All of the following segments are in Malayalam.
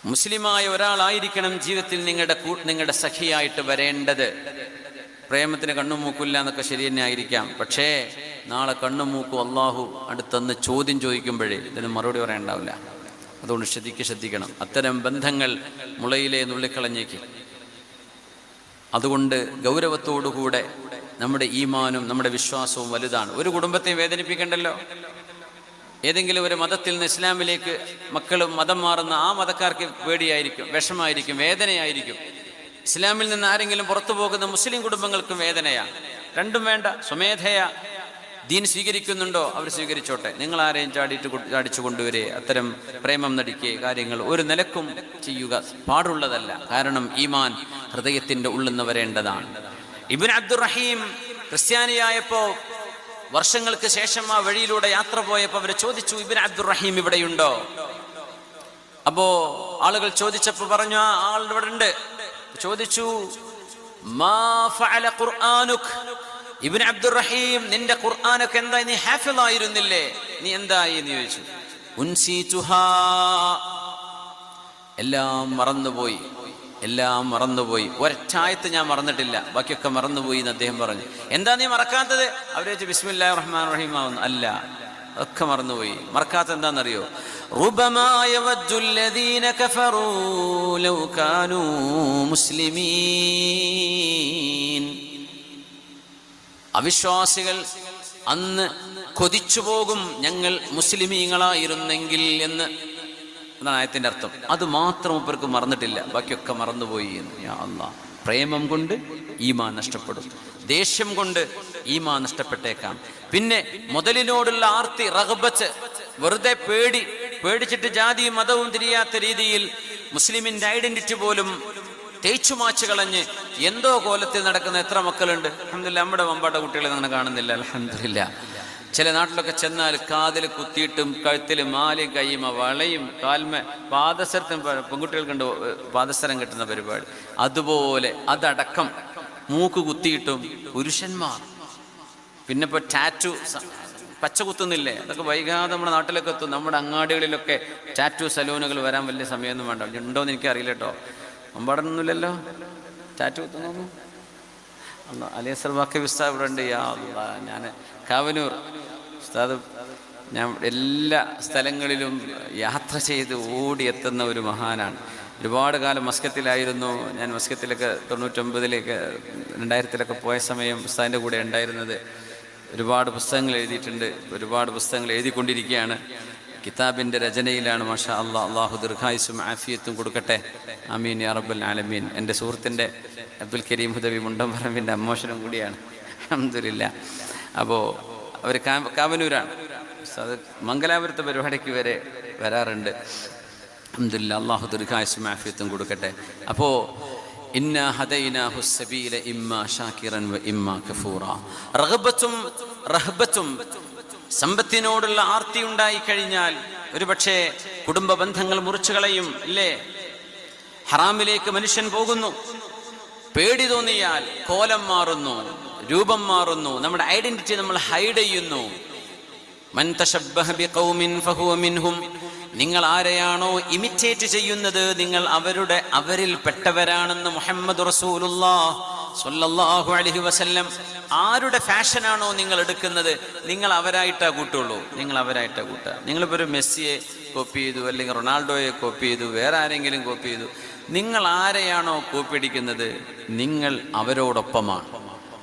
മുസ്ലിമായ ഒരാളായിരിക്കണം ജീവിതത്തിൽ നിങ്ങളുടെ സഖിയായിട്ട് വരേണ്ടത്. പ്രേമത്തിന് കണ്ണും മൂക്കില്ല എന്നൊക്കെ ശരി തന്നെ ആയിരിക്കാം. പക്ഷേ നാളെ കണ്ണും മൂക്കും അള്ളാഹു അടുത്തന്ന് ചോദ്യം ചോദിക്കുമ്പോഴേ ഇതിന് മറുപടി പറയണ്ടാവില്ല. അതുകൊണ്ട് ശ്രദ്ധിക്കണം. അത്തരം ബന്ധങ്ങൾ മുളയിലെ നുള്ളിക്കളഞ്ഞേക്ക്. അതുകൊണ്ട് ഗൗരവത്തോടുകൂടെ നമ്മുടെ ഈമാനും നമ്മുടെ വിശ്വാസവും വലുതാണ്. ഒരു കുടുംബത്തെയും വേദനിപ്പിക്കണ്ടല്ലോ. ഏതെങ്കിലും ഒരു മതത്തിൽ നിന്ന് ഇസ്ലാമിലേക്ക് മക്കളും മതം മാറുന്ന ആ മതക്കാർക്ക് പേടിയായിരിക്കും, വിഷമായിരിക്കും, വേദനയായിരിക്കും. ഇസ്ലാമിൽ നിന്ന് ആരെങ്കിലും പുറത്തു പോകുന്ന മുസ്ലിം കുടുംബങ്ങൾക്കും വേദനയാണ്. രണ്ടും വേണ്ട. സ്വമേധയാ ദീൻ സ്വീകരിക്കുന്നുണ്ടോ അവർ സ്വീകരിച്ചോട്ടെ. നിങ്ങൾ ആരെയും ചാടിച്ചു കൊണ്ടുവരെ അത്തരം പ്രേമം നടിക്കേ കാര്യങ്ങൾ ഒരു നിലക്കും ചെയ്യുക പാടുള്ളതല്ല. കാരണം ഈമാൻ ഹൃദയത്തിൻ്റെ ഉള്ളിൽ നിന്ന് വരേണ്ടതാണ്. ഇബ്നു അബ്ദുറഹീം ക്രിസ്ത്യാനിയായപ്പോ വർഷങ്ങൾക്ക് ശേഷം ആ വഴിയിലൂടെ യാത്ര പോയപ്പോൾ അവരെ ചോദിച്ചു, ഇബ്നു അബ്ദുറഹീം ഇവിടെയുണ്ടോ? അപ്പോ ആളുകൾ ചോദിച്ചപ്പോ പറഞ്ഞു, ആ ആൾ ഇവിടെ ഉണ്ട്. ചോദിച്ചു, മാ ഫഅല ഖുർആനുക്, ഇബ്നു അബ്ദുറഹീം നിന്റെ ഖുർആനൊക്കെ എന്തായി? നീ ഹാഫിളായിരുന്നില്ലേ, നീ എന്തായി എന്ന് ചോദിച്ചു. ഉൻസീതുഹാ, എല്ലാം മറന്നുപോയി. ഒരൊറ്റായത്ത് ഞാൻ മറന്നിട്ടില്ല, ബാക്കിയൊക്കെ മറന്നുപോയി എന്ന് അദ്ദേഹം പറഞ്ഞു. എന്താ നീ മറക്കാത്തത്? അവര് വെച്ച് ബിസ്മില്ലാഹിർ റഹ്മാനിർ റഹീം ആവുന്നു. അല്ല, ഒക്കെ മറന്നുപോയി. മറക്കാത്ത എന്താണെന്നറിയോ? റുബമാ യവദ്ദുല്ലദീന കഫറൂ ലൗ കാനൂ മുസ്ലിമീൻ. അവിശ്വാസികൾ അന്ന് കൊതിച്ചു പോകും, ഞങ്ങൾ മുസ്ലിമീങ്ങളായിരുന്നെങ്കിൽ എന്ന്. എന്നാണ് ആയത്തിന്റെ അർത്ഥം. അത് മാത്രം ഇവർക്ക് മറന്നിട്ടില്ല, ബാക്കിയൊക്കെ മറന്നുപോയി എന്ന്. യാ അല്ലാഹ്, പ്രേമം കൊണ്ട് ഈമാൻ നഷ്ടപ്പെടും, ദേഷ്യം കൊണ്ട് ഈമാൻ നഷ്ടപ്പെട്ടേക്കാം. പിന്നെ മുതലിനോടുള്ള ആർത്തി, റഗ്ബത്ത്, വെറുതെ പേടിച്ചിട്ട് ജാതിയും മതവും തിരിയാത്ത രീതിയിൽ മുസ്ലിമിന്റെ ഐഡന്റിറ്റി പോലും തേച്ചുമാച്ച് കളഞ്ഞ് എന്തോ കോലത്തിൽ നടക്കുന്ന എത്ര മക്കളുണ്ട്. അൽഹംദുലില്ലാ, നമ്മുടെ മമ്പാട്ട കുട്ടികളെ അങ്ങനെ കാണുന്നില്ല. അൽഹംദുലില്ലാ, ചില നാട്ടിലൊക്കെ ചെന്നാൽ കാതിൽ കുത്തിയിട്ടും കഴുത്തിൽ മാലയും കയ്യുമ വളയും കാൽമ പാദസരത്തും പെൺകുട്ടികൾക്കുണ്ട് പാദസരം കിട്ടുന്ന പരിപാടി. അതുപോലെ അതടക്കം മൂക്ക് കുത്തിയിട്ടും പുരുഷന്മാർ. പിന്നെ ഇപ്പോൾ ടാറ്റു പച്ച കുത്തുന്നില്ലേ, അതൊക്കെ വൈകാതെ നമ്മുടെ നാട്ടിലൊക്കെ എത്തും. നമ്മുടെ അങ്ങാടികളിലൊക്കെ ടാറ്റു സലൂണുകൾ വരാൻ വലിയ സമയമൊന്നും വേണ്ട. ഉണ്ടോയെന്ന് എനിക്കറിയില്ല കേട്ടോ. മമ്പാടൊന്നുമില്ലല്ലോ ടാറ്റു കുത്തുന്നൊന്നും. അലിയസർ വാക്കി ഉസ്താദ് ഇവിടെ ഉണ്ട്. യാ അല്ലാഹ്, ഞാൻ കാവനൂർ ഉസ്താദ്, ഞാൻ എല്ലാ സ്ഥലങ്ങളിലും യാത്ര ചെയ്ത് ഓടിയെത്തുന്ന ഒരു മഹാനാണ്. ഒരുപാട് കാലം മസ്കത്തിലായിരുന്നു ഞാൻ. മസ്കത്തിലൊക്കെ 99-2000 പോയ സമയം ഉസ്താദിൻ്റെ കൂടെ ഉണ്ടായിരുന്നത്. ഒരുപാട് പുസ്തകങ്ങൾ എഴുതിയിട്ടുണ്ട്, ഒരുപാട് പുസ്തകങ്ങൾ എഴുതിക്കൊണ്ടിരിക്കുകയാണ്. കിതാബിൻ്റെ രചനയിലാണ്. മാഷാ അല്ലാഹ്, അള്ളാഹു ദീർഘായുസ്സും ആഫിയത്തും കൊടുക്കട്ടെ. ആമീൻ യാ റബ്ബൽ ആലമീൻ. എൻ്റെ സുഹൃത്തിൻ്റെ അബ്ദുൽ കരീം ഹുദവി മുണ്ടംപറമ്പിൻ്റെ അമ്മോഷനും കൂടിയാണ്. അൽഹംദുലില്ലാ. അപ്പോൾ അവർ കാവനൂരാണ്. അത് മംഗലാപുരത്തെ പരിപാടിക്ക് വരെ വരാറുണ്ട്. അൽഹംദുലില്ലാ, അള്ളാഹു ദീർഘായുസ്സും ആഫിയത്തും കൊടുക്കട്ടെ. അപ്പോൾ ഇന്നാ ഹദൈനാഹു സബീല ഇമ്മാ ഷാകിറൻ വ ഇമ്മാ കഫൂറാ. റഹബത്തും സമ്പത്തിനോടുള്ള ആർത്തി ഉണ്ടായി കഴിഞ്ഞാൽ ഒരുപക്ഷെ കുടുംബ ബന്ധങ്ങൾ മുറിച്ചു കളയും. ഇല്ലേ? ഹറാമിലേക്ക് മനുഷ്യൻ പോകുന്നു. പേടി തോന്നിയാൽ കോലം മാറുന്നു, രൂപം മാറുന്നു, നമ്മുടെ ഐഡന്റിറ്റി നമ്മൾ ഹൈഡ് ചെയ്യുന്നു. മൻ തശബ്ബഹ ബിഖൗമിൻ ഫഹുവ മിൻഹും. നിങ്ങൾ ആരെയാണോ ഇമിറ്റേറ്റ് ചെയ്യുന്നത്, നിങ്ങൾ അവരിൽ പെട്ടവരാണെന്ന് മുഹമ്മദ് റസൂലുള്ളാഹ് സ്വല്ലല്ലാഹു അലൈഹി വസല്ലം. ആരുടെ ഫാഷനാണോ നിങ്ങൾ എടുക്കുന്നത്, നിങ്ങൾ അവരായിട്ടാ കൂട്ടുള്ളൂ. നിങ്ങളിപ്പോൾ ഒരു മെസ്സിയെ കോപ്പി ചെയ്തു, അല്ലെങ്കിൽ റൊണാൾഡോയെ കോപ്പി ചെയ്തു, വേറെ ആരെങ്കിലും കോപ്പി ചെയ്തു, നിങ്ങൾ ആരെയാണോ കോപ്പി അടിക്കുന്നത്, നിങ്ങൾ അവരോടൊപ്പമാണ്.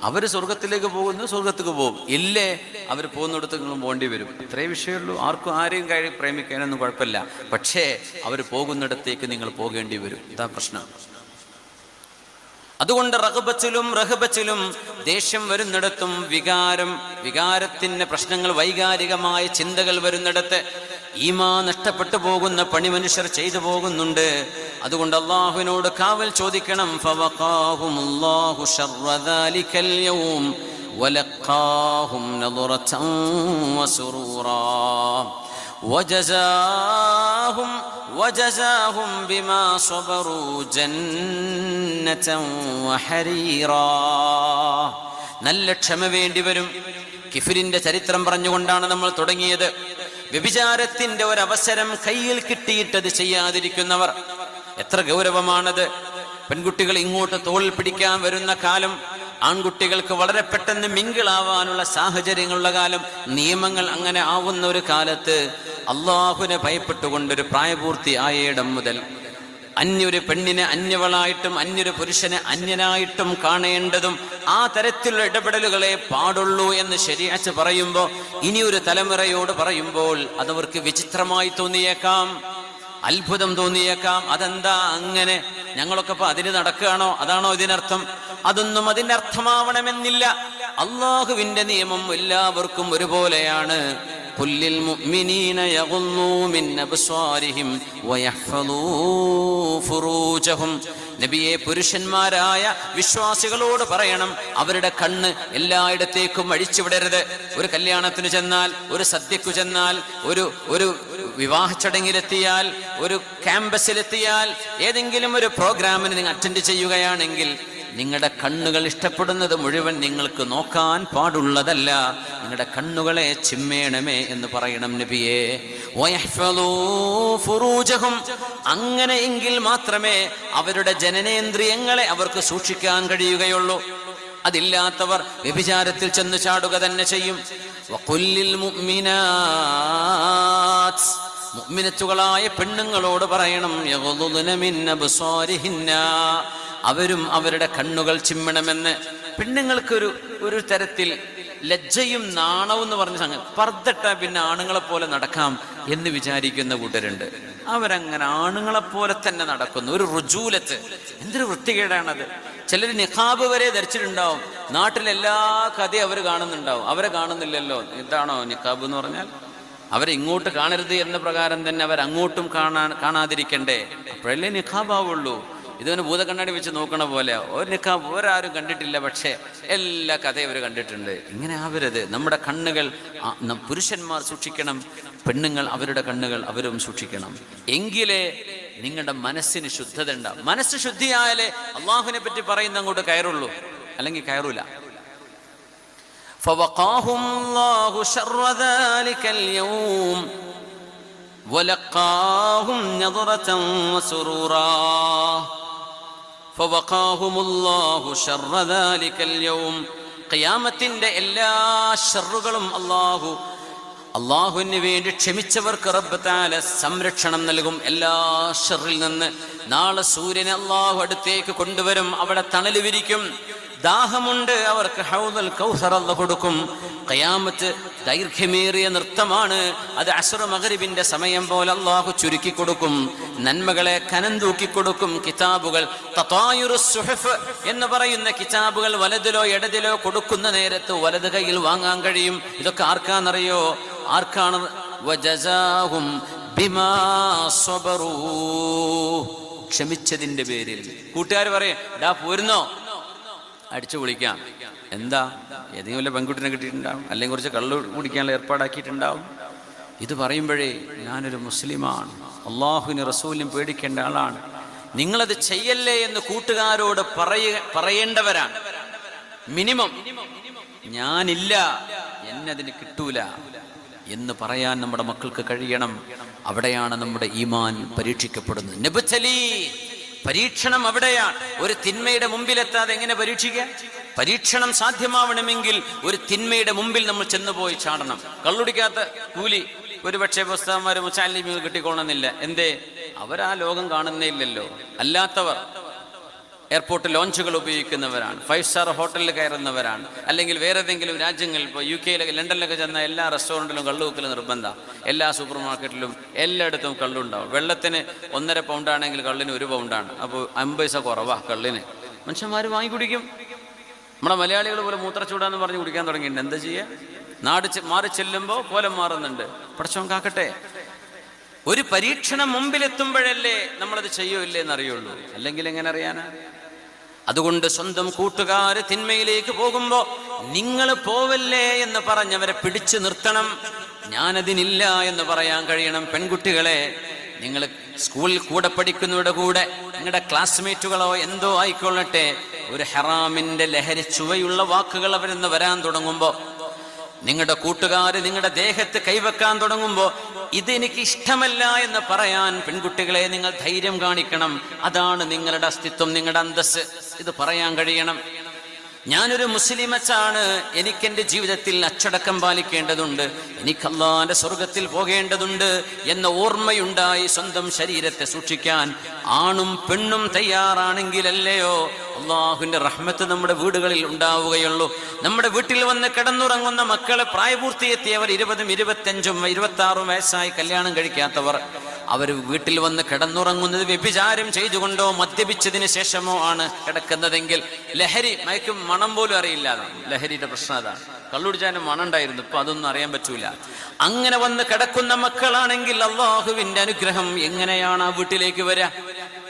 അവർ സ്വർഗത്തിലേക്ക് പോകുന്നു, സ്വർഗത്തേക്ക് പോകും. ഇല്ലേ, അവർ പോകുന്നിടത്ത് നിങ്ങളും പോകേണ്ടി വരും. ഇത്രേ വിഷയമുള്ളൂ. ആരെയും പ്രേമിക്കാനൊന്നും കുഴപ്പമില്ല. പക്ഷേ അവർ പോകുന്നിടത്തേക്ക് നിങ്ങൾ പോകേണ്ടി വരും. ഇതാ പ്രശ്നം. അതുകൊണ്ട് റഹബത്തിലും ദേഷ്യം വരുന്നിടത്തും വികാരത്തിന്റെ പ്രശ്നങ്ങൾ, വൈകാരികമായ ചിന്തകൾ വരുന്നിടത്ത് ഈമാൻ നഷ്ടപ്പെട്ടു പോകുന്ന പണി മനുഷ്യർ ചെയ്തു പോകുന്നുണ്ട്. അതുകൊണ്ട് അല്ലാഹുവിനോട് കാവൽ ചോദിക്കണം. ഫവഖാഹുമുല്ലാഹു ശർറ ദാലികൽ യൗം വലഖാഹും നദറതൻ വസുറൂറാ വജസാഹും ബിമാ സബറൂ ജന്നതൻ വഹരീറാ. നല്ല ക്ഷമ വേണ്ടി വരും. കിഫ്രിന്റെ ചരിത്രം പറഞ്ഞുകൊണ്ടാണ് നമ്മൾ തുടങ്ങിയത്. വ്യഭിചാരത്തിന്റെ ഒരവസരം കയ്യിൽ കിട്ടിയിട്ടത് ചെയ്യാതിരിക്കുന്നവർ, എത്ര ഗൗരവമാണത്. പെൺകുട്ടികൾ ഇങ്ങോട്ട് തോളിൽ പിടിക്കാൻ വരുന്ന കാലം, ആൺകുട്ടികൾക്ക് വളരെ പെട്ടെന്ന് മിങ്കിളാവാനുള്ള സാഹചര്യങ്ങളുള്ള കാലം, നിയമങ്ങൾ അങ്ങനെ ആവുന്ന ഒരു കാലത്ത് അള്ളാഹുവിനെ ഭയപ്പെട്ടുകൊണ്ടൊരു പ്രായപൂർത്തി ആയിടം മുതൽ അന്യൊരു പെണ്ണിനെ അന്യവളായിട്ടും അന്യൊരു പുരുഷനെ അന്യനായിട്ടും കാണേണ്ടതും ആ തരത്തിലുള്ള ഇടപെടലുകളെ പാടുള്ളൂ എന്ന് ശരീഅത്ത് പറയുമ്പോൾ, ഇനിയൊരു തലമുറയോട് പറയുമ്പോൾ അതവർക്ക് വിചിത്രമായി തോന്നിയേക്കാം, അത്ഭുതം തോന്നിയേക്കാം. അതെന്താ അങ്ങനെ, ഞങ്ങളൊക്കെ ഇപ്പൊ അതിന് നടക്കുകയാണോ, അതാണോ ഇതിനർത്ഥം? അതൊന്നും അതിന്റെ അർത്ഥമാവണമെന്നില്ല. അള്ളാഹുവിന്റെ നിയമം എല്ലാവർക്കും ഒരുപോലെയാണ്. കുല്ലിൽ മുഅ്മിനീന യഗുല്ലൂ മിൻ അബ്സാരിഹിം വയഹ്ഫളൂ ഫുറൂജഹും. നബിയെ, പുരുഷന്മാരായ വിശ്വാസികളോട് പറയണം, അവരുടെ കണ്ണ് എല്ലായിടത്തേക്കും അഴിച്ചുവിടരുത്. ഒരു കല്യാണത്തിന് ചെന്നാൽ, ഒരു സദ്യക്കു ചെന്നാൽ, ഒരു വിവാഹ ചടങ്ങിലെത്തിയാൽ, ഒരു ക്യാമ്പസിലെത്തിയാൽ, ഏതെങ്കിലും ഒരു പ്രോഗ്രാമിന് നിങ്ങൾ അറ്റൻഡ് ചെയ്യുകയാണെങ്കിൽ നിങ്ങളുടെ കണ്ണുകൾ ഇഷ്ടപ്പെടുന്നത് മുഴുവൻ നിങ്ങൾക്ക് നോക്കാൻ പാടുള്ളതല്ല. നിങ്ങളുടെ കണ്ണുകളെ ചിമ്മേണമേ എന്ന് പറയണം നബിയെ. വയഹ്ഫളൂ ഫുറൂജഹും. അങ്ങനെയെങ്കിൽ മാത്രമേ അവരുടെ ജനനേന്ദ്രിയങ്ങളെ അവർക്ക് സൂക്ഷിക്കാൻ കഴിയുകയുള്ളൂ. അതില്ലാത്തവർ വ്യഭിചാരത്തിൽ ചെന്ന് ചാടുക തന്നെ ചെയ്യും. വഖുല്ലിൽ മുഅ്മിനാത്ത്. മുഅ്മിനത്തുകളായ പെണ്ണുങ്ങളോട് പറയണം, യഗ്ളുദ്ന മിൻ അബ്സാരിഹിന്ന. അവരും അവരുടെ കണ്ണുകൾ ചിമ്മണമെന്ന്. പെണ്ണുങ്ങൾക്കൊരു ഒരു തരത്തിൽ ലജ്ജയും നാണവും എന്ന് പറഞ്ഞ സംഗതി, പർദ്ദട്ട പിന്നെ ആണുങ്ങളെ പോലെ നടക്കാം എന്ന് വിചാരിക്കുന്ന കൂട്ടരുണ്ട്. അവരങ്ങനെ ആണുങ്ങളെ പോലെ തന്നെ നടക്കുന്നു. ഒരു റുജൂലത്ത്, എന്തൊരു വൃത്തികേടാണത്. ചിലർ നിഖാബ് വരെ ധരിച്ചിട്ടുണ്ടാവും. നാട്ടിലെല്ലാ കഥയും അവർ കാണുന്നുണ്ടാവും, അവരെ കാണുന്നില്ലല്ലോ. ഇതാണോ നിഖാബ് എന്ന് പറഞ്ഞാൽ? അവരെ ഇങ്ങോട്ട് കാണരുത് എന്ന പ്രകാരം തന്നെ അവരങ്ങോട്ടും കാണാതിരിക്കണ്ടേ? അപ്പോഴല്ലേ നിഖാബാവുള്ളൂ. ഇതിന് ഭൂതക്കണ്ണാടി വെച്ച് നോക്കണ പോലെ ഒരു നിഖാബ് ഒരാരും കണ്ടിട്ടില്ല, പക്ഷേ എല്ലാ കഥയും അവർ കണ്ടിട്ടുണ്ട്. ഇങ്ങനെ ആവരുത്. നമ്മുടെ കണ്ണുകൾ പുരുഷന്മാർ സൂക്ഷിക്കണം, പെണ്ണുങ്ങൾ അവരുടെ കണ്ണുകൾ അവരും സൂക്ഷിക്കണം. എങ്കിലേ നിങ്ങളുടെ മനസ്സിന് ശുദ്ധത ഉണ്ടാവും. മനസ്സ് ശുദ്ധിയായാലേ അള്ളാഹുവിനെ പറ്റി പറയുന്ന അങ്ങോട്ട് കയറുള്ളൂ, അല്ലെങ്കിൽ കയറൂല. فوقاهم الله شر ذلك اليوم ولقاهم نظرة وسرورا فوقاهم الله شر ذلك اليوم. ഖിയാമത്തിന്റെ എല്ലാ ഷർറുകളും അള്ളാഹുവിന് വേണ്ടി ക്ഷമിച്ചവർക്ക് റബ്ബ് തആല സംരക്ഷണം നൽകും എല്ലാ ഷർറിൽ നിന്ന്. നാളെ സൂര്യനെ അള്ളാഹു അടുത്തേക്ക് കൊണ്ടുവരും, അവിടെ തണല് വിരിക്കും. ദാഹമുണ്ട്, അവർക്ക് ഹൗദുൽ കൗസർ അല്ലാഹു കൊടുക്കും. ഖിയാമത്ത് ദൈർഘ്യമേറിയ നൃത്തമാണ്. അത് അസ്ർ മഗ്രിബിന്റെ സമയം പോലെ അള്ളാഹു ചുരുക്കി കൊടുക്കും. നന്മകളെ കനം തൂക്കി കൊടുക്കും. കിതാബുകൾ, തതായുറുസ് സുഹഫ് എന്ന് പറയുന്ന കിതാബുകൾ വലതിലോ ഇടതിലോ കൊടുക്കുന്ന നേരത്ത് വലത് കൈയിൽ വാങ്ങാൻ കഴിയും. ഇതൊക്കെ ആർക്കാണെന്നറിയോ? ആർക്കാണ്? വജസാഹും ബിമാ സബറൂ. ക്ഷമിച്ചതിന്റെ പേരിൽ. കൂട്ടുകാർ പറയും, ഡാ പോരുന്നോ, അടിച്ചു പൊളിക്കാം. എന്താ, ഏതെങ്കിലും വല്ല പെൺകുട്ടിനെ കിട്ടിയിട്ടുണ്ടാവും, അല്ലെങ്കിൽ കുറച്ച് കള്ളു കുടിക്കാനുള്ള ഏർപ്പാടാക്കിയിട്ടുണ്ടാവും. ഇത് പറയുമ്പോഴേ ഞാനൊരു മുസ്ലിമാണ്, അള്ളാഹുവിന് റസൂലിനും പേടിക്കേണ്ട ആളാണ്, നിങ്ങളത് ചെയ്യല്ലേ എന്ന് കൂട്ടുകാരോട് പറയേണ്ടവരാണ്. മിനിമം ഞാനില്ല, എന്നതിന് കിട്ടൂല എന്ന് പറയാൻ നമ്മുടെ മക്കൾക്ക് കഴിയണം. അവിടെയാണ് നമ്മുടെ ഈമാൻ പരീക്ഷിക്കപ്പെടുന്നത്. നബ്തലി, പരീക്ഷണം അവിടെയാണ്. ഒരു തിന്മയുടെ മുമ്പിലെത്താതെ എങ്ങനെ പരീക്ഷിക്കാം? പരീക്ഷണം സാധ്യമാവണമെങ്കിൽ ഒരു തിന്മയുടെ മുമ്പിൽ നമ്മൾ ചെന്നുപോയി ചാടണം. കള്ളുടിക്കാത്ത കൂലി ഒരുപക്ഷെ പുസ്തകന്മാര് മുച്ചാലിമികൾ കിട്ടിക്കൊള്ളണമെന്നില്ല. എന്തേ? അവരാ ലോകം കാണുന്നേ ഇല്ലല്ലോ. അല്ലാത്തവർ എയർപോർട്ട് ലോഞ്ചുകൾ ഉപയോഗിക്കുന്നവരാണ്, 5 സ്റ്റാർ ഹോട്ടലിൽ കയറുന്നവരാണ്, അല്ലെങ്കിൽ വേറെ ഏതെങ്കിലും രാജ്യങ്ങളിൽ, ഇപ്പോൾ UK ലണ്ടനിലൊക്കെ ചെന്ന എല്ലാ റെസ്റ്റോറൻറ്റിലും കള്ളുവെക്കൽ നിർബന്ധം, എല്ലാ സൂപ്പർ മാർക്കറ്റിലും എല്ലായിടത്തും കള്ളുണ്ടാവും. വെള്ളത്തിന് 1.5 പൗണ്ടാണെങ്കിൽ കള്ളിന് 1 പൗണ്ടാണ്. അപ്പോൾ 50 പൈസ കുറവാ കള്ളിന്. മനുഷ്യന്മാർ വാങ്ങി കുടിക്കും. നമ്മുടെ മലയാളികൾ പോലെ മൂത്രച്ചൂടാന്ന് പറഞ്ഞ് കുടിക്കാൻ തുടങ്ങിയിട്ടുണ്ട്. എന്താ ചെയ്യുക? നാട് മാറി ചെല്ലുമ്പോൾ കോലം മാറുന്നുണ്ട്. പടച്ചോൻ കാക്കട്ടെ. ഒരു പരീക്ഷണം മുമ്പിലെത്തുമ്പോഴല്ലേ നമ്മളത് ചെയ്യോ ഇല്ലേ എന്നറിയുള്ളൂ, അല്ലെങ്കിൽ എങ്ങനെ അറിയാനാ? അതുകൊണ്ട് സ്വന്തം കൂട്ടുകാര് തിന്മയിലേക്ക് പോകുമ്പോ നിങ്ങൾ പോവല്ലേ എന്ന് പറഞ്ഞവരെ പിടിച്ചു നിർത്തണം. ഞാനതിനില്ല എന്ന് പറയാൻ കഴിയണം. പെൺകുട്ടികളെ, നിങ്ങൾ സ്കൂളിൽ കൂടെ പഠിക്കുന്നവരുടെ കൂടെ നിങ്ങളുടെ ക്ലാസ്മേറ്റുകളോ എന്തോ ആയിക്കൊള്ളട്ടെ, ഒരു ഹറാമിന്റെ ലഹരി ചുവയുള്ള വാക്കുകൾ അവരെന്ന് വരാൻ തുടങ്ങുമ്പോ, നിങ്ങളുടെ കൂട്ടുകാര് നിങ്ങളുടെ ദേഹത്ത് കൈവെക്കാൻ തുടങ്ങുമ്പോ ഇതെനിക്ക് ഇഷ്ടമല്ല എന്ന് പറയാൻ പെൺകുട്ടികളെ നിങ്ങൾ ധൈര്യം കാണിക്കണം. അതാണ് നിങ്ങളുടെ അസ്തിത്വം, നിങ്ങളുടെ അന്തസ്സ്. ഇത് പറയാൻ കഴിയണം. ഞാനൊരു മുസ്ലിമച്ചാണ്, എനിക്കെൻ്റെ ജീവിതത്തിൽ അച്ചടക്കം പാലിക്കേണ്ടതുണ്ട്, എനിക്ക് അല്ലാഹുവിന്റെ സ്വർഗത്തിൽ പോകേണ്ടതുണ്ട് എന്ന ഓർമ്മയുണ്ടായി സ്വന്തം ശരീരത്തെ സൂക്ഷിക്കാൻ ആണും പെണ്ണും തയ്യാറാണെങ്കിലല്ലയോ അല്ലാഹുവിന്റെ റഹ്മത്ത് നമ്മുടെ വീടുകളിൽ ഉണ്ടാവുകയുള്ളൂ. നമ്മുടെ വീട്ടിൽ വന്ന് കിടന്നുറങ്ങുന്ന മക്കളെ, പ്രായപൂർത്തിയെത്തിയവർ 20, 25, 26 വയസ്സായി കല്യാണം കഴിക്കാത്തവർ, അവർ വീട്ടിൽ വന്ന് കിടന്നുറങ്ങുന്നത് വ്യഭിചാരം ചെയ്തുകൊണ്ടോ മദ്യപിച്ചതിന് ശേഷമോ ആണ് കിടക്കുന്നതെങ്കിൽ, ലഹരി മയക്കും മണം പോലും അറിയില്ല. ലഹരിയുടെ പ്രശ്നം അതാണ്. കള്ളുടിച്ചാനും മണം ഉണ്ടായിരുന്നു, ഇപ്പൊ അതൊന്നും അറിയാൻ പറ്റൂല. അങ്ങനെ വന്ന് കിടക്കുന്ന മക്കളാണെങ്കിൽ അല്ലാഹുവിന്റെ അനുഗ്രഹം എങ്ങനെയാണ് ആ വീട്ടിലേക്ക് വരിക?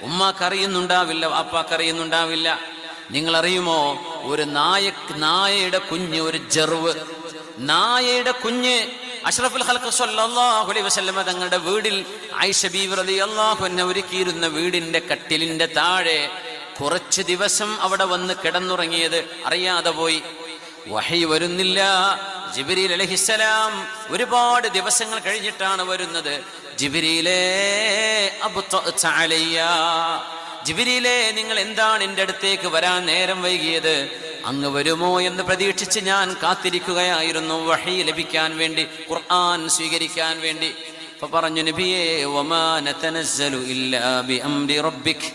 ഉമ്മാക്കറിയുന്നുണ്ടാവില്ല, വാപ്പാക്കറിയുന്നുണ്ടാവില്ല. നിങ്ങൾ അറിയുമോ, ഒരു നായയുടെ കുഞ്ഞ്, ഒരു ജർവ് നായയുടെ കുഞ്ഞ് അഷ്റഫുൽ ഖൽഖ് സ്വല്ലല്ലാഹു അലൈഹി വസല്ലം തങ്ങളുടെ വീടിൽ ആയിഷ ബീവി റളിയല്ലാഹു അൻഹ ഒരുക്കിയിരുന്ന വീടിന്റെ കട്ടിലിന്റെ താഴെ കുറച്ച് ദിവസം അവിടെ വന്ന് കിടന്നുറങ്ങിയത് അറിയാതെ പോയി. വഹി വരുന്നില്ല. ജിബ്രീൽ അലൈഹിസ്സലാം ഒരുപാട് ദിവസങ്ങൾ കഴിഞ്ഞിട്ടാണ് വരുന്നത്. ജിബ്രീലേ അബ്തഅത അലയ്യ, ജിബ്രീലേ നിങ്ങൾ എന്താണ് എൻ്റെ അടുത്തേക്ക് വരാൻ നേരം വൈകിയത്? അങ്ങ് വരുമോ എന്ന് പ്രതീക്ഷിച്ച് ഞാൻ കാത്തിരിക്കുകയായിരുന്നു, വഹി ലഭിക്കാൻ വേണ്ടി, ഖുർആൻ സ്വീകരിക്കാൻ വേണ്ടി. അപ്പൊ പറഞ്ഞു, നബിയേ വമാ നതനസ്സലു ഇല്ലാ ബിഅംരി റബ്ബിക്,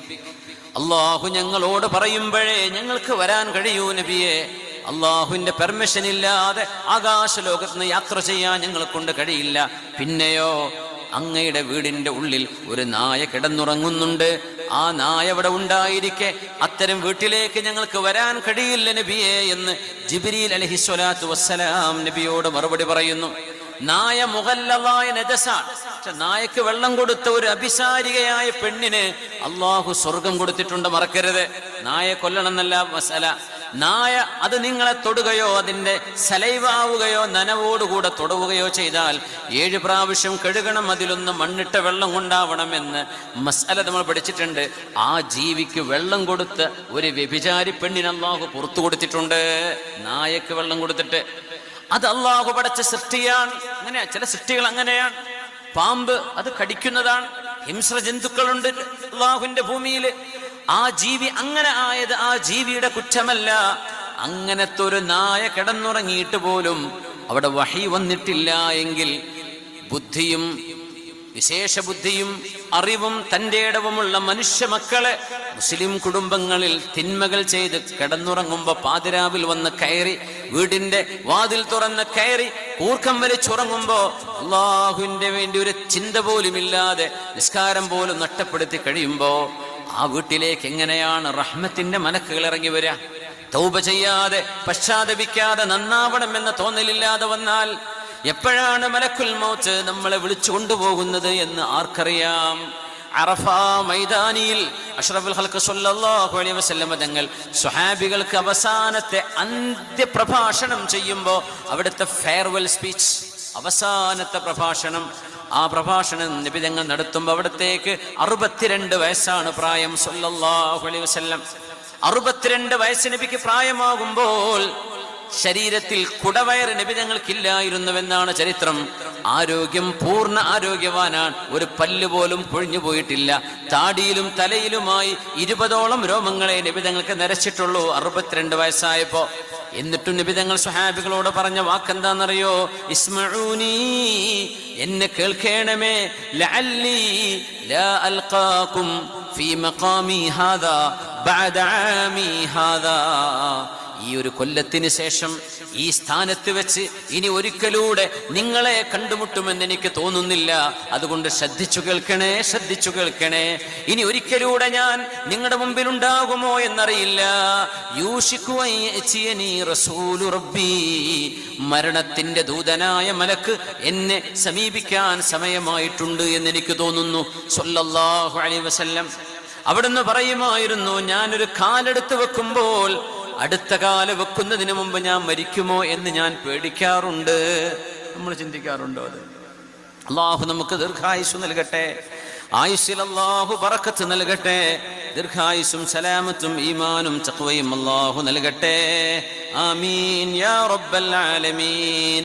അല്ലാഹു ഞങ്ങളോട് പറയുമ്പോഴേ ഞങ്ങൾക്ക് വരാൻ കഴിയൂ നബിയേ. അല്ലാഹുവിന്റെ പെർമിഷൻ ഇല്ലാതെ ആകാശ ലോകത്ത് നിന്ന് യാത്ര ചെയ്യാൻ ഞങ്ങളെ കൊണ്ട് കഴിയില്ല. പിന്നെയോ അങ്ങയുടെ വീടിന്റെ ഉള്ളിൽ ഒരു നായ കിടന്നുറങ്ങുന്നുണ്ട്, ആ നായ അവിടെ ഉണ്ടായിരിക്കെ അത്തരം വീട്ടിലേക്ക് ഞങ്ങൾക്ക് വരാൻ കഴിയില്ല നബിയേ എന്ന് ജിബ്രീൽ അലൈഹിസ്സലാത്തു വസ്സലാം നബിയോട് മറുപടി പറയുന്നു. നായ മുഗല്ലദായ നജസാണ്. നായക്ക് വെള്ളം കൊടുത്ത ഒരു അഭിസാരികയായ പെണ്ണിന് അല്ലാഹു സ്വർഗം കൊടുത്തിട്ടുണ്ട്, മറക്കരുത്. നായെ കൊല്ലണം എന്നല്ല മസല. നായ അത് നിങ്ങളെ തൊടുകയോ അതിൻ്റെ സലൈവാവുകയോ നനവോടുകൂടെ തൊടുകയോ ചെയ്താൽ 7 പ്രാവശ്യം കഴുകണം, അതിലൊന്ന് മണ്ണിട്ട വെള്ളം കൊണ്ടാവണമെന്ന് മസ്അല നമ്മൾ പഠിച്ചിട്ടുണ്ട്. ആ ജീവിക്ക് വെള്ളം കൊടുത്ത് ഒരു വ്യഭിചാരി പെണ്ണിന് അല്ലാഹു പുറത്തു കൊടുത്തിട്ടുണ്ട്, നായക്ക് വെള്ളം കൊടുത്തിട്ട്. അത് അല്ലാഹു പടച്ച സൃഷ്ടിയാണ്. അങ്ങനെയാ, ചില സൃഷ്ടികൾ അങ്ങനെയാണ്. പാമ്പ് അത് കടിക്കുന്നതാണ്. ഹിംസ്ര ജന്തുക്കളുണ്ട് അല്ലാഹുവിന്റെ ഭൂമിയിൽ. ആ ജീവി അങ്ങനെ ആയത് ആ ജീവിയുടെ കുറ്റമല്ല. അങ്ങനത്തെ ഒരു നായ കിടന്നുറങ്ങിയിട്ട് പോലും അവിടെ വഹി വന്നിട്ടില്ല എങ്കിൽ ബുദ്ധിയും വിശേഷ ബുദ്ധിയും അറിവും തൻ്റെ ഇടവുമുള്ള മനുഷ്യ മക്കളെ മുസ്ലിം കുടുംബങ്ങളിൽ തിന്മകൾ ചെയ്ത് കിടന്നുറങ്ങുമ്പോൾ പാതിരാവിൽ വന്ന് കയറി, വീടിന്റെ വാതിൽ തുറന്ന് കയറി കൂർക്കം വലിച്ചുറങ്ങുമ്പോ അല്ലാഹുവിന്റെ വേണ്ടി ഒരു ചിന്ത പോലുമില്ലാതെ നിസ്കാരം പോലും നഷ്ടപ്പെടുത്തി കഴിയുമ്പോ ആ വീട്ടിലേക്ക് എങ്ങനെയാണ് റഹ്മത്തിന്റെ മലക്കുകൾ ഇറങ്ങി വരിക? തൗബ ചെയ്യാതെ പശ്ചാത്തപിക്കാതെ നന്നാവണം എന്ന തോന്നലില്ലാതെ വന്നാൽ എപ്പോഴാണ് മലക്കുൽ മൗത്ത് നമ്മളെ വിളിച്ചു കൊണ്ടുപോകുന്നത് എന്ന് ആർക്കറിയാം? അറഫ മൈതാനിയിൽ അഷ്റഫുൽ ഖൽഖ് സ്വല്ലല്ലാഹു അലൈഹി വസല്ലം തങ്ങൾ സ്വഹാബികൾക്ക് അവസാനത്തെ അന്ത്യപ്രഭാഷണം ചെയ്യുമ്പോൾ അവിടുത്തെ ഫെയർവെൽ സ്പീച്ച്, അവസാനത്തെ പ്രഭാഷണം, ആ പ്രഭാഷണം നബി തങ്ങൾ നടത്തുമ്പോൾ അവിടത്തേക്ക് 62 വയസ്സാണ് പ്രായം സ്വല്ലല്ലാഹു അലൈഹി വസല്ലം. 62 വയസ്സ് നബിക്ക് പ്രായമാകുമ്പോൾ ശരീരത്തിൽ കുടവയറ് നബി തങ്ങൾക്കില്ലായിരുന്നുവെന്നാണ് ചരിത്രം. ആരോഗ്യം, പൂർണ്ണ ആരോഗ്യവാനാണ്. ഒരു പല്ല് പോലും പൊഴിഞ്ഞു പോയിട്ടില്ല. താടിയിലും തലയിലുമായി 20ഓളം രോമങ്ങളെ നബി തങ്ങൾക്ക് നരച്ചിട്ടുള്ളൂ 62 വയസ്സായപ്പോ. എന്നിട്ടും നബി തങ്ങൾ സ്വഹാബികളോട് പറഞ്ഞ വാക്കെന്താണെന്നറിയോ? ഇസ്മഊനി, എന്നെ കേൾക്കണമേ, ലഅല്ലി ലാ അൽഖാകും ഫീ മഖാമി ഹാദാ ബഅദ ആമി ഹാദാ. ഈ ഒരു കൊല്ലത്തിന് ശേഷം ഈ സ്ഥാനത്ത് വെച്ച് ഇനി ഒരിക്കലൂടെ നിങ്ങളെ കണ്ടുമുട്ടുമെന്ന് എനിക്ക് തോന്നുന്നില്ല. അതുകൊണ്ട് ശ്രദ്ധിച്ചു കേൾക്കണേ, ശ്രദ്ധിച്ചു കേൾക്കണേ. ഇനി ഒരിക്കലൂടെ ഞാൻ നിങ്ങളുടെ മുമ്പിൽ ഉണ്ടാകുമോ എന്നറിയില്ല. യൂഷിക്കു അൻ യഅ്തിയനി റസൂലു റബ്ബി, മരണത്തിന്റെ ദൂതനായ മലക്ക് എന്നെ സമീപിക്കാൻ സമയമായിട്ടുണ്ട് എന്ന് എനിക്ക് തോന്നുന്നു സ്വല്ലല്ലാഹു അലൈഹി വസല്ലം. അവിടുന്ന് പറയുമായിരുന്നു, ഞാനൊരു കാലെടുത്ത് വെക്കുമ്പോൾ അടുത്ത കാല് വെക്കുന്നതിന് മുമ്പ് ഞാൻ മരിക്കുമോ എന്ന് ഞാൻ പേടിക്കാറുണ്ട്. നമ്മൾ ചിന്തിക്കാറുണ്ടോ അത്? അല്ലാഹു നമുക്ക് ദീർഘായുസ് നൽകട്ടെ, ആയുസ്സിൽ അല്ലാഹു ബറക്കത്ത് നൽകട്ടെ, ദീർഘായുസ്സും സലാമത്തും ഈമാനും തഖ്വയും അല്ലാഹു നൽകട്ടെ. ആമീൻ യാ റബ്ബൽ ആലമീൻ.